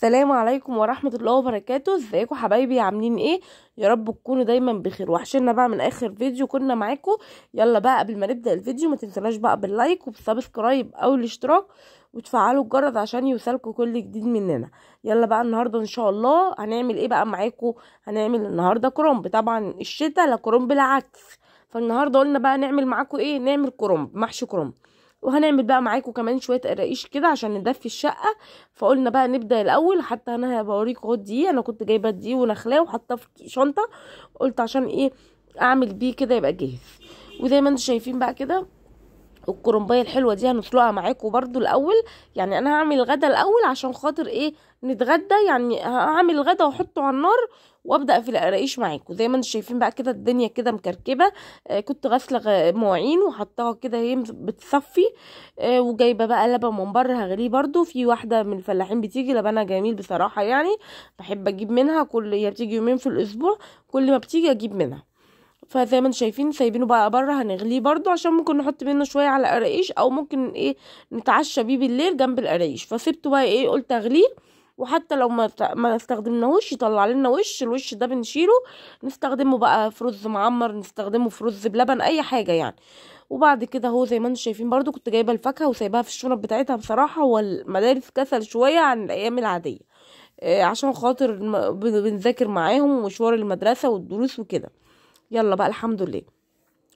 السلام عليكم ورحمة الله وبركاته. ازيكم حبايبي؟ عاملين ايه؟ يا رب تكونوا دايما بخير. وحشنا بقى من اخر فيديو كنا معاكم. يلا بقى قبل ما نبدأ الفيديو ما تنسوناش بقى باللايك وبالسبسكرايب او الاشتراك وتفعلوا الجرس عشان يوصلكم كل جديد مننا. يلا بقى النهارده ان شاء الله هنعمل ايه بقى معاكم؟ هنعمل النهارده كرنب. طبعا الشتاء لا كرنب العدس، فالنهارده قلنا بقى نعمل معاكم ايه؟ نعمل كرنب، محشي كرنب. وهنعمل بقى معاكم كمان شويه قراقيش كده عشان ندفي الشقه. فقلنا بقى نبدا الاول. حتى انا هبوريكم اهو الدقيق، انا كنت جايبه الدقيق ونخلاه وحاطاه في شنطه، قلت عشان ايه؟ اعمل بيه كده يبقى جاهز. وزي ما انتم شايفين بقى كده الكرنبايه الحلوه دي هنسلقها معاكم برضو الاول. يعني انا هعمل الغدا الاول عشان خاطر ايه؟ نتغدى. يعني هعمل الغدا واحطه على النار وابدا في القراقيش معاكم. زي ما انتم شايفين بقى كده الدنيا كده مكركبه. كنت غاسله مواعين وحطاها كده هي بتصفي. وجايبه بقى لبن من بره هغليه برضو. في واحده من الفلاحين بتيجي لبنها جميل بصراحه، يعني بحب اجيب منها. هي بتيجي يومين في الاسبوع، كل ما بتيجي اجيب منها. فزي ما انتم شايفين سايبينه بقى بره هنغليه برضو عشان ممكن نحط منه شويه على قراقيش، او ممكن ايه نتعشى بيه بالليل جنب القراقيش. فسيبته بقى ايه، قلت اغليه. وحتى لو ما استخدمناهوش يطلع لنا الوش ده بنشيله، نستخدمه بقى في رز معمر، نستخدمه في رز بلبن، اي حاجه يعني. وبعد كده اهو زي ما انتم شايفين برضو كنت جايبه الفاكهه وسايباها في الشنط بتاعتها. بصراحه هو المدارس كسل شويه عن الايام العاديه، عشان خاطر بنذاكر معاهم ومشوار المدرسه والدروس وكده. يلا بقى الحمد لله.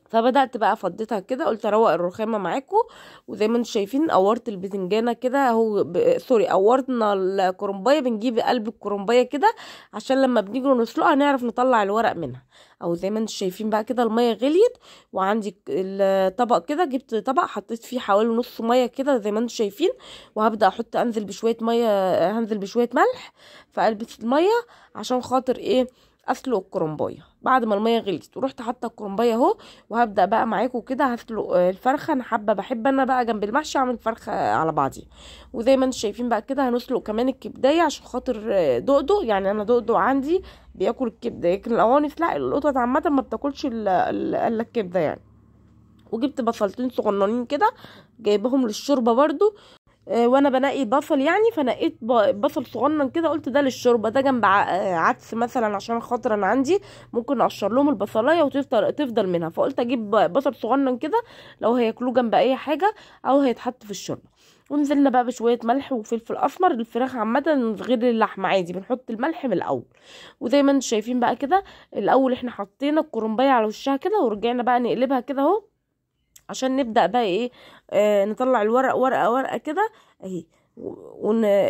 فبدات بقى فضيتها كده، قلت اروق الرخامه معاكم. وزي ما انتم شايفين قورت البتنجانه كده اهو سوري، قورتنا الكرنبايه. بنجيب قلب الكرنبايه كده عشان لما بنيجي نسلقها نعرف نطلع الورق منها. او زي ما انتم شايفين بقى كده الميه غليت، وعندي الطبق كده، جبت طبق حطيت فيه حوالي نص ميه كده زي ما انتم شايفين. وهبدا انزل بشويه ميه، هنزل بشويه ملح في قلب الميه عشان خاطر ايه؟ اسلق الكرنبايه. بعد ما الميه غليت ورحت حاطه الكرنبايه اهو. وهبدا بقى معاكم كده هسلق الفرخه. انا بحب انا بقى جنب المحشي اعمل فرخه على بعضي. وزي ما انتم شايفين بقى كده هنسلق كمان الكبدايه عشان خاطر دقدق. يعني انا دقدق عندي بياكل الكبده، لكن القوانص لا، القطط عامه ما بتاكلش الا الكبده يعني. وجبت بصلتين صغننين كده جايبهم للشوربه برضو. وانا بنقي بصل يعني، فنقيت بصل صغنن كده، قلت ده للشوربه، ده جنب عدس مثلا، عشان خاطر انا عندي ممكن اقشر لهم البصلايه وتفضل منها. فقلت اجيب بصل صغنن كده لو هياكلوه جنب اي حاجه او هيتحط في الشوربه. ونزلنا بقى بشويه ملح وفلفل اسمر. الفراخ عامه غير اللحمه عادي بنحط الملح من الاول. وزي ما انتم شايفين بقى كده الاول احنا حطينا الكرنبايه على وشها كده، ورجعنا بقى نقلبها كده اهو عشان نبدأ بقى ايه؟ نطلع الورق ورقة ورقة كده اهي.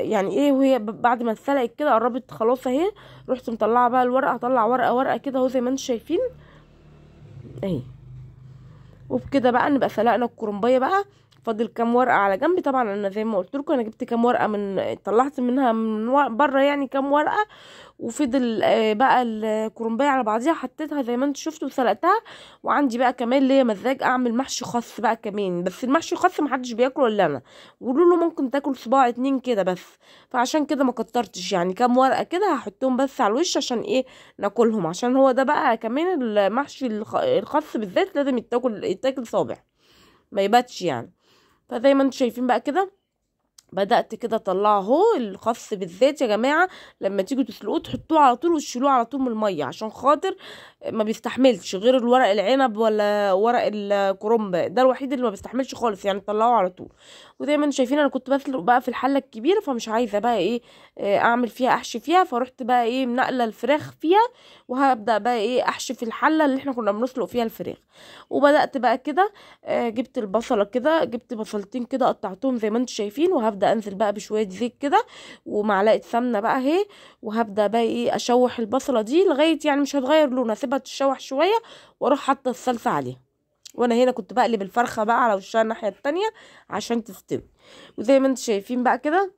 يعني ايه، وهي بعد ما اتسلقت كده قربت خلاص اهي، رحت مطلعه بقى الورقة. اطلع ورقة ورقة كده اهو زي ما انتم شايفين اهي. وبكده بقى نبقى سلقنا الكرنبايه بقى. فاضل كام ورقه على جنب. طبعا انا زي ما قلت لكم انا جبت كام ورقه طلعت منها من بره يعني كام ورقه. وفضل بقى الكرنبايه على بعضيها حطيتها زي ما انتم شفتوا وسلقتها. وعندي بقى كمان ليا مزاج اعمل محشي خاص بقى كمان، بس المحشي الخاص محدش بياكله الا انا. وقولوا له ممكن تاكل صباع 2 كده بس. فعشان كده ما كترتش، يعني كام ورقه كده هحطهم بس على الوش عشان ايه؟ ناكلهم. عشان هو ده بقى كمان المحشي الخاص بالذات لازم يتاكل صابع، ما يباتش يعني. فزي ما انتم شايفين بقى كده بدأت كده اطلعه اهو. الخس بالذات يا جماعة لما تيجوا تسلقوه تحطوه على طول وتشيلوه على طول من المية، عشان خاطر ما بيستحملش غير الورق العنب ولا ورق الكرنب، ده الوحيد اللي ما بيستحملش خالص، يعني طلعوه على طول. وزي ما انتم شايفين انا كنت بسلق بقى في الحلة الكبيرة، فمش عايزة بقى ايه اعمل فيها احشي فيها. فرحت بقى ايه منقلة الفراخ فيها، وهبدأ بقى ايه احشي في الحلة اللي احنا كنا بنسلق فيها الفراخ. وبدأت بقى كده جبت البصلة كده، جبت بصلتين كده قطعتهم زي ما انتم شايفين. وهبدأ انزل بقى بشوية زيت كده ومعلقة سمنة بقى اهي. وهبدأ بقى ايه اشوح البصلة دي لغاية يعني مش هتغير لونها، اسيبها تتشوح شوية واروح حاطة الصلصة عليها. وانا هنا كنت بقلب الفرخة بقى على وشها الناحية التانية عشان تستوي. وزي ما انتم شايفين بقى كده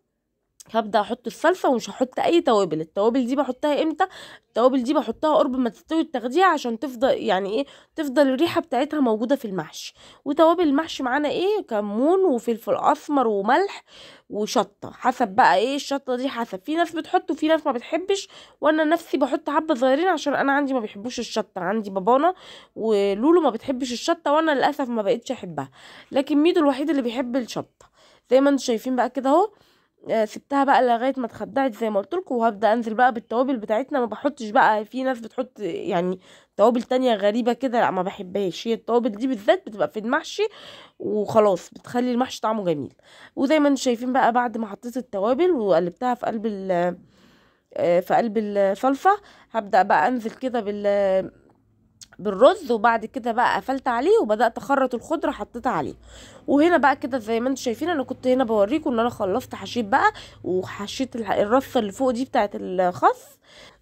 هبدا احط الصلصه، ومش هحط اي توابل. التوابل دي بحطها امتى؟ التوابل دي بحطها قرب ما تستوي التغذيه عشان تفضل يعني ايه، تفضل الريحه بتاعتها موجوده في المحشي. وتوابل المحشي معانا ايه؟ كمون وفلفل اسمر وملح وشطه، حسب بقى ايه الشطه دي، حسب. في ناس بتحط وفي ناس ما بتحبش، وانا نفسي بحط حبه صغيرين عشان انا عندي ما بيحبوش الشطه. عندي بابانا ولولو ما بتحبش الشطه، وانا للاسف ما بقتش احبها، لكن ميدو الوحيد اللي بيحب الشطه. زي ما انتم شايفين بقى كده اهو سبتها بقى لغايه ما اتخدعت زي ما قلت لكم، وهبدا انزل بقى بالتوابل بتاعتنا. ما بحطش بقى، في ناس بتحط يعني توابل تانية غريبه كده، لا ما بحبهاش. هي التوابل دي بالذات بتبقى في المحشي وخلاص، بتخلي المحشي طعمه جميل. وزي ما انتم شايفين بقى، بعد ما حطيت التوابل وقلبتها في قلب الصلصه، هبدا بقى انزل كده بالرز. وبعد كده بقى قفلت عليه وبدات اخرط الخضره حطيتها عليه. وهنا بقى كده زي ما انتم شايفين، انا كنت هنا بوريكم ان انا خلصت حشيت بقى، وحشيت الرصه اللي فوق دي بتاعه الخس.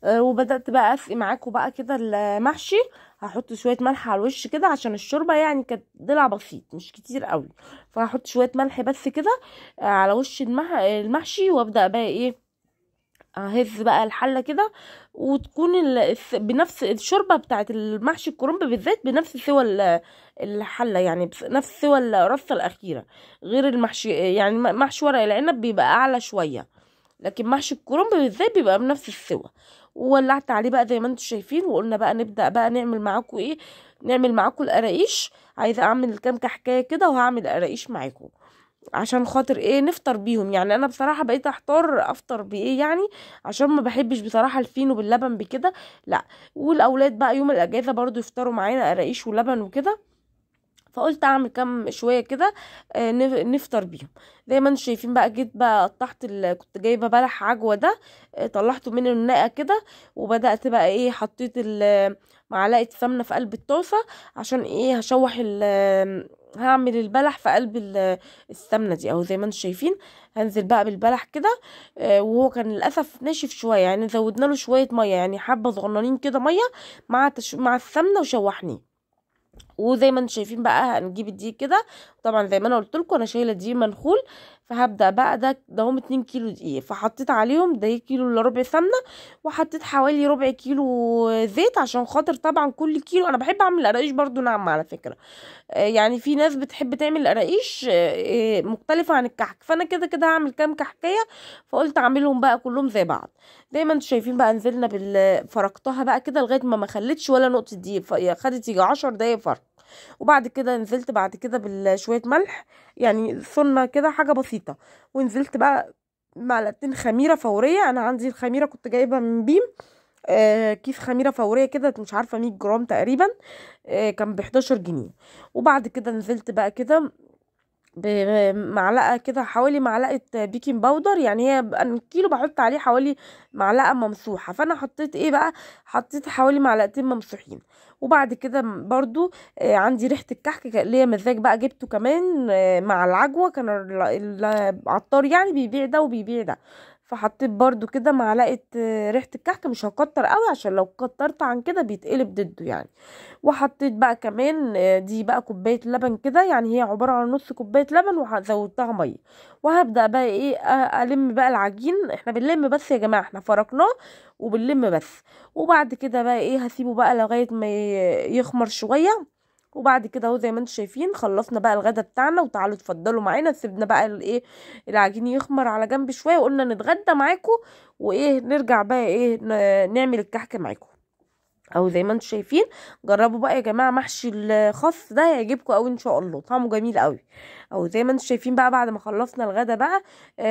وبدات بقى اسقي معاكم بقى كده المحشي. هحط شويه ملح على الوش كده عشان الشوربه يعني كانت ضلع بسيط مش كتير قوي، فهحط شويه ملح بس كده على وش المحشي. وابدا بقى ايه، اهز بقى الحله كده، وتكون بنفس الشوربه بتاعت المحشي الكرنب بالذات بنفس سوى الحله، يعني نفس سوى الرصه الاخيره. غير المحشي يعني محشي ورق العنب بيبقى اعلى شويه، لكن محشي الكرنب بالذات بيبقى بنفس السوى. وولعت عليه بقى زي ما انتم شايفين، وقلنا بقى نبدا بقى نعمل معاكم ايه، نعمل معاكم القراقيش. عايزه اعمل كام كحكايه كده وهعمل قراقيش معاكم عشان خاطر ايه نفطر بيهم. يعني انا بصراحه بقيت احتار افطر بايه يعني، عشان ما بحبش بصراحه الفينو باللبن بكده، لا. والاولاد بقى يوم الاجازه برضو يفطروا معانا قراقيش ولبن وكده، فقلت اعمل كام شويه كده نفطر بيهم. زي ما انتم شايفين بقى، جيت بقى قطعت كنت جايبه بلح عجوه ده، طلعته من النقه كده. وبدات بقى ايه، حطيت معلقه سمنه في قلب الطاسه عشان ايه هشوح هعمل البلح في قلب السمنه دي. او زي ما انتم شايفين، هنزل بقى بالبلح كده. وهو كان للاسف ناشف شويه، يعني زودنا له شويه ميه، يعني حبه صغننين كده ميه مع السمنه وشوحنيه. وزي ما انتم شايفين بقى، هنجيب الدقيق كده. طبعا زي ما انا قلت لكم، انا شايله دقيق منخول، فهبدا بقى ده هم 2 كيلو دقيق، فحطيت عليهم ده كيلو الا ربع سمنه، وحطيت حوالي ربع كيلو زيت، عشان خاطر طبعا كل كيلو انا بحب اعمل قراقيش برضو ناعمه على فكره. يعني في ناس بتحب تعمل قراقيش مختلفه عن الكحك، فانا كده كده هعمل كام كحكايه، فقلت اعملهم بقى كلهم زي بعض. زي ما انتم شايفين بقى، نزلنا فرقتها بقى كده لغايه ما خلتش ولا نقطه دقيق، خدت يجي 10 دقايق فرق. وبعد كده نزلت بعد كده بشويه ملح، يعني صنة كده حاجه بسيطه. ونزلت بقى معلقتين خميره فوريه. انا عندي الخميره كنت جايبه من بيم، كيس خميره فوريه كده، مش عارفه 100 جرام تقريبا، كان ب11 جنيه. وبعد كده نزلت بقى كده بمعلقه كده، حوالي معلقه بيكنج باودر. يعني هي الكيلو بحط عليه حوالي معلقه ممسوحه، فانا حطيت ايه بقى، حطيت حوالي معلقتين ممسوحين. وبعد كده برضو عندي ريحه الكحك اللي هي مزاج بقى، جبته كمان مع العجوه. كان العطار يعني بيبيع ده وبيبيع ده، فحطيت برضو كده معلقه ريحه الكحك. مش هكتر قوي عشان لو كترت عن كده بيتقلب ضده يعني. وحطيت بقى كمان دي بقى كوبايه لبن كده، يعني هي عباره عن نص كوبايه لبن وزودتها ميه. وهبدا بقى ايه الم بقى العجين. احنا بنلم بس يا جماعه، احنا فرقناه وبنلم بس. وبعد كده بقى ايه هسيبه بقى لغايه ما يخمر شويه. وبعد كده اهو زي ما انتم شايفين خلصنا بقى الغدا بتاعنا، وتعالوا اتفضلوا معانا. سيبنا بقى الايه العجين يخمر على جنب شويه، وقلنا نتغدى معاكم وايه نرجع بقى ايه نعمل الكحك معاكم. او زي ما انتم شايفين، جربوا بقى يا جماعه محشي الخس ده هيعجبكم قوي ان شاء الله، طعمه جميل قوي. او زي ما انتم شايفين بقى، بعد ما خلصنا الغدا بقى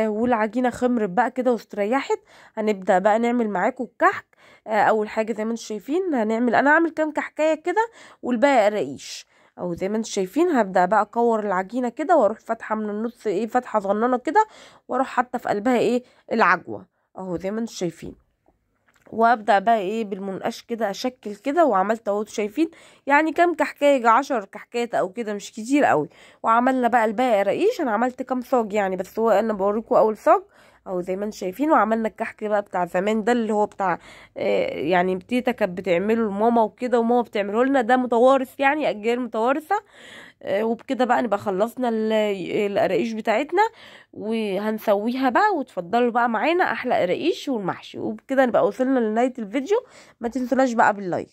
والعجينه خمرت بقى كده واستريحت، هنبدا بقى نعمل معاكم الكحك. اول حاجه زي ما انتم شايفين انا هعمل كام كحكايه كده والباقي قراقيش. او زي ما انتم شايفين، هبدا بقى اكور العجينه كده، واروح فاتحه من النص ايه فتحه صغننه كده، واروح حاطه في قلبها ايه العجوه. اهو زي ما انتم شايفين. وابدا بقى ايه بالمنقاش كده اشكل كده، وعملت اهو شايفين يعني كام كحكايه، 10 كحكات او كده، مش كتير قوي. وعملنا بقى الباقي قراقيش. انا عملت كام صاج يعني، بس هو انا بوريكم اول صاج او زي ما انتم شايفين. وعملنا الكحك بقى بتاع زمان ده، اللي هو بتاع يعني تيتا كانت بتعمله لماما وكده، وماما بتعمله لنا، ده متوارث يعني اجيال متوارثه. وبكده بقى نبقى خلصنا القراقيش بتاعتنا، وهنسويها بقى. وتفضلوا بقى معانا احلى قراقيش والمحشي. وبكده نبقى وصلنا لنهاية الفيديو. ما تنسوناش بقى باللايك.